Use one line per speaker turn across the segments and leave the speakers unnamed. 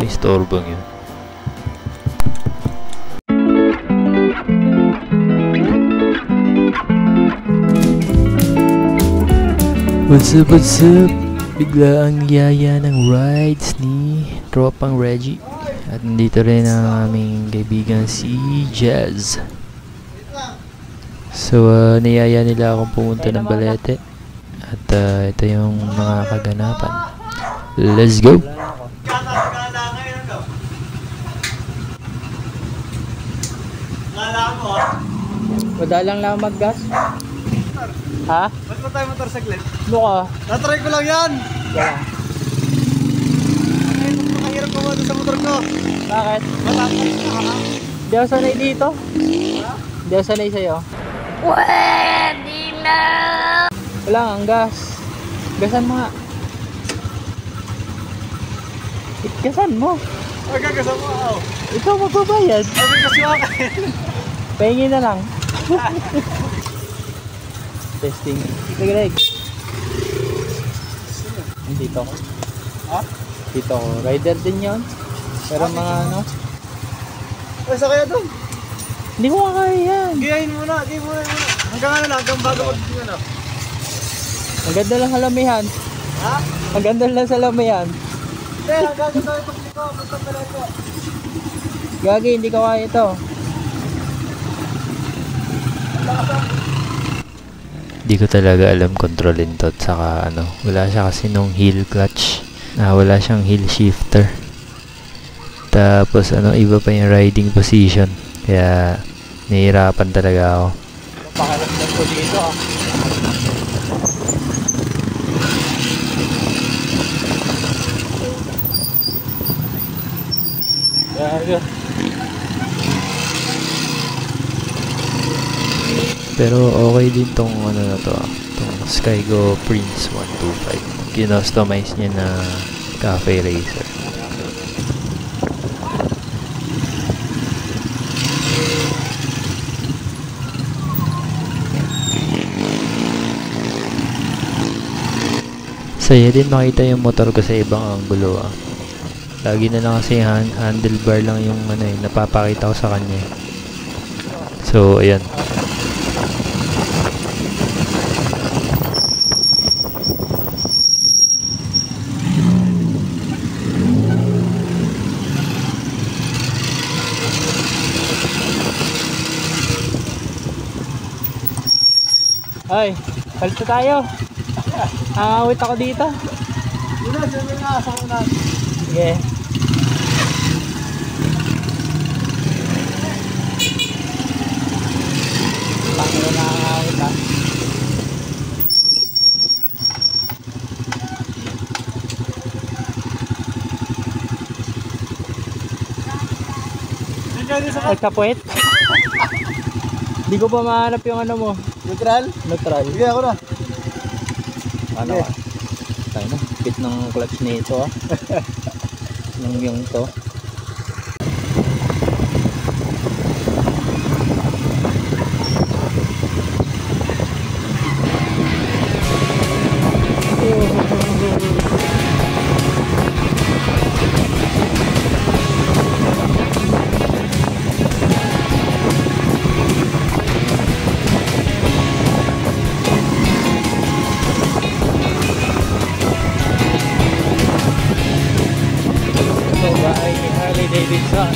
istorbang yun. What's up, what's up? Bigla ang yaya ng rides ni tropang Reggie. At nandito rin ang aming kaibigan si Jazz. So, niyaya nila akong pumunta ng Balete. At ito yung mga kaganapan. Let's go!
Madalang lang mag-gas? Ha?
Ba't mo tayo motor saglit?
Buka.
Natry ko lang yan!
Yeah.
Ay, nakahirap ko ba sa motor ko?
Bakit?
Matapos na ha?
Di ako sanay dito. Di ako sanay sa'yo.
Pwede na!
Wala nga, ang gas. Gasan mo nga. Gasan mo.
Ay, gagasama mo ako.
Ikaw magbabayad.
Ay, may kasi akin.
Pahingi na lang. Testing. Sige, Greg. Dito ko.
Ha?
Dito ko. Rider din yun. Pero mga ano.
Ay, sa kaya doon?
Hindi ko kaya yan.
Giyahin muna, giyahin muna. Hanggang ano lang, hanggang bago mag-tingin ano.
Ang ganda lang sa lamihan.
Ha?
Ang ganda lang sa lamihan.
Hindi, hanggang ito yung pagliko. Basta pala ito.
Gagi, hindi ko kaya ito.
Di ko talaga alam kontrolin to. At saka ano, wala siya kasi nung heel clutch. Wala siyang heel shifter. Tapos ano, iba pa yung riding position. Kaya nahihirapan talaga ako.
Pakaramdam ko dito ah. Gago.
Pero okay din tong ano na to, tong Skygo Prince 125. Kinostomize niya na cafe racer. Saya din makita yung motor ko sa ibang angulo ah. Lagi na lang kasi handlebar lang yung ano napapakita ko sa kanya. So ayan.
Ay, palito tayo. Awit ako dito.
Yun na, sabi nga, sa una.
Sige. Paano na awit ah? Nagkapuwet? Hindi ko pa mahanap yung ano mo.
Neutral?
Neutral.
Sige, ako na.
Ano
Okay.
ah? Tayo na. Bit ng clutch nito ah. yung to. Bahay ni Harley Davidson.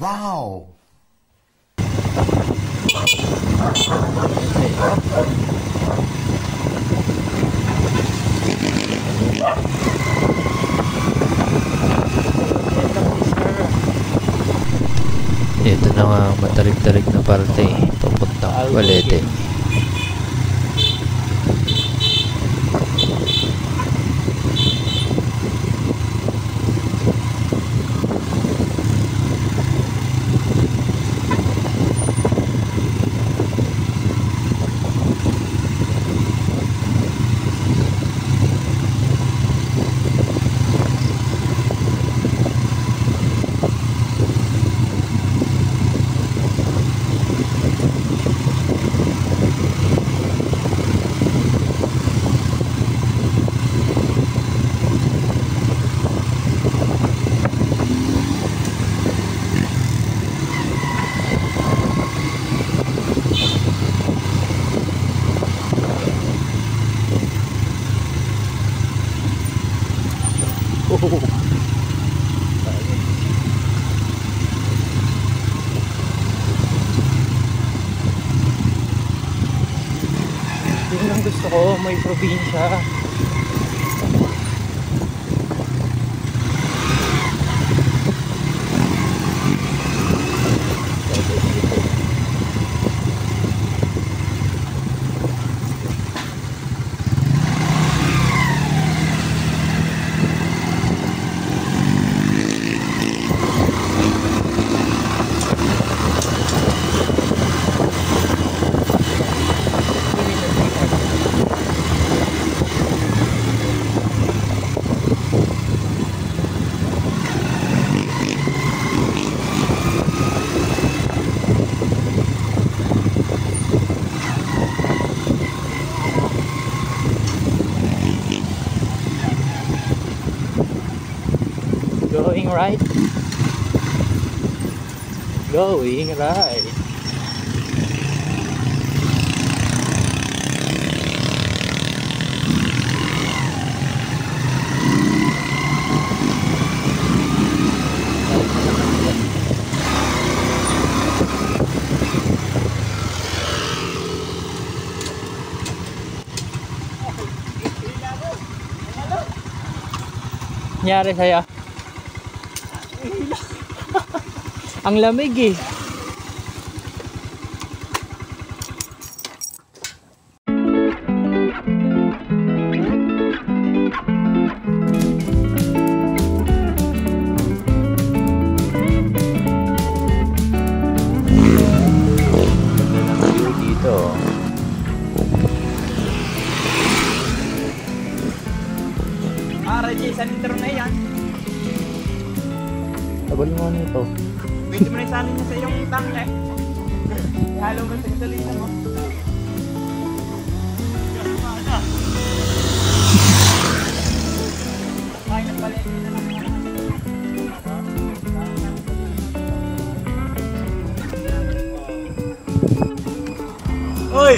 Wow!
Ito na nga matarik-tarik na parte papuntang Balete.
Yun ang gusto ko, may probinsya. Going right. Going right. Nangyari sa'yo? Ang lamig eh. Dito.
Reggie, sa litro na yan.
Tagal mo nito.
Pwede mo na isalin niya sa iyong tangke. Ihalo mo sa gasolina mo. Ay, nagpalit na lang. Uy!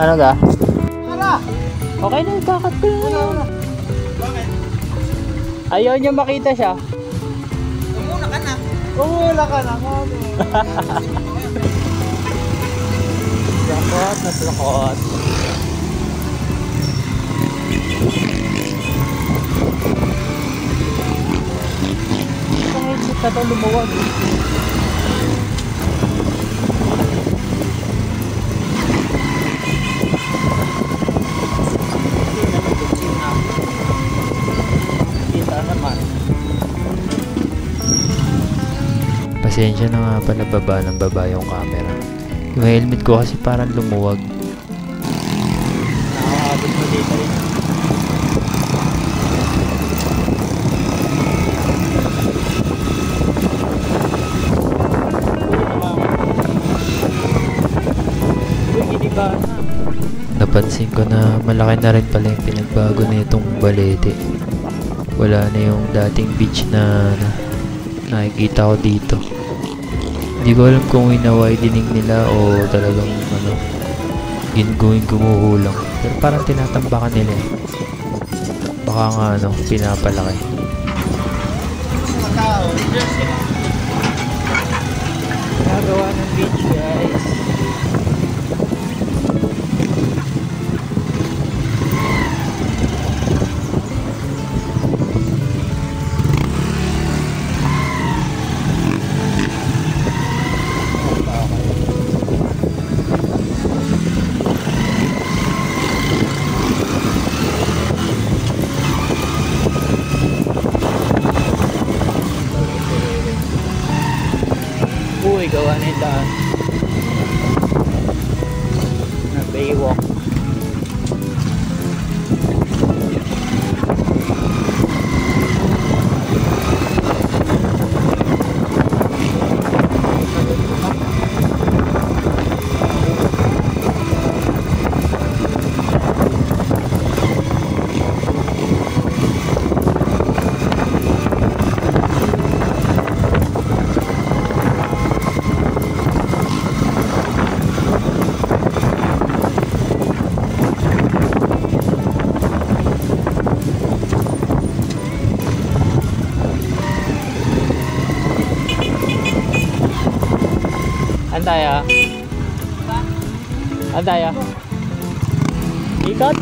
Ano ga?
Tara!
Okay na, kakat ko na.
Bakit?
Ayaw niya makita siya.
Umuna ka na. Umuna ka na.
Lakot na lakot. Ang headset na ito lumuwag. Kita naman.
Pasensya na nga pala baba ng baba yung camera. Yung helmet ko kasi parang lumuwag.
Nakakabot mo dito rin.
Napansin ko na malaki na rin pala yung pinagbago na itong Balete. Wala na yung dating beach na nakikita ko dito. Hindi ko alam kung wina-widening nila o talagang gumuhulang. Pero parang tinatambakan nila eh. Baka nga pinapalaki.
Matao.
Uy, gawa na yung daan. Na Baywalk. Andaya. Andaya. Ikot?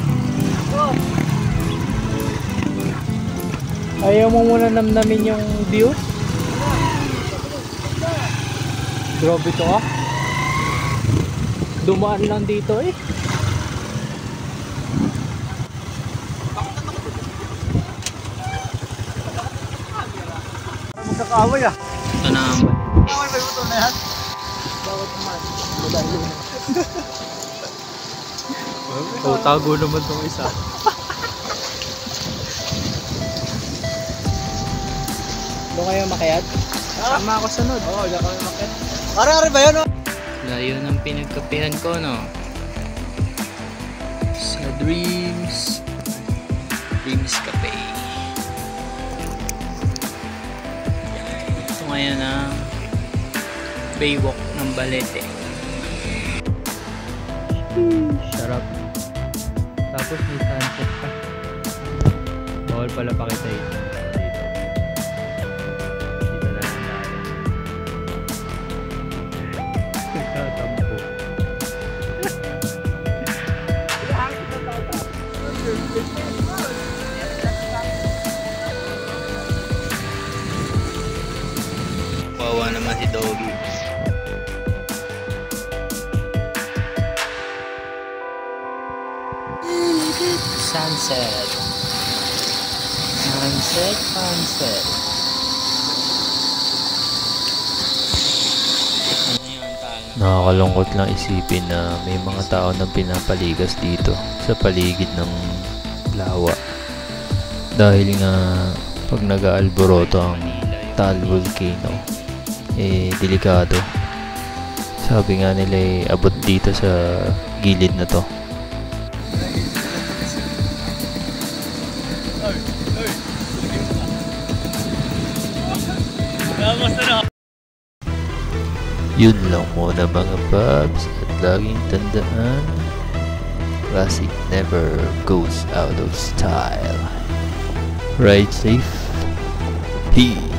Ayaw mo muna namnamin yung view? Grabe to ah. Dumaan lang dito eh.
Magkakaaway ah.
Ito na ang
Away ba ito na yan?
oh, tago naman tong isa. Doon kayo makayat? Sama ako sunod. Oo, doon kayo makayat.
Ari ba yan?
Layo ng pinagkapihan ko, no? Sa Dreams Cafe. Ito ngayon ang Baywalk ng Balete. Sarap. Tapos may sunset pa. Bawal pala pakita ito. Dito na lang tayo. Nagtatampo. Wawa naman si Doggy. Sunset. Sunset.
Nakakalungkot lang isipin na may mga tao na pinapaligas dito sa paligid ng lawa. Dahil nga pag nag-aalboroto ang Taal Volcano, delikado. Sabi nga nila abot dito sa gilid na to. Yun lang muna mga Babs, at laging tandaan, classic never goes out of style. Ride safe. Peace.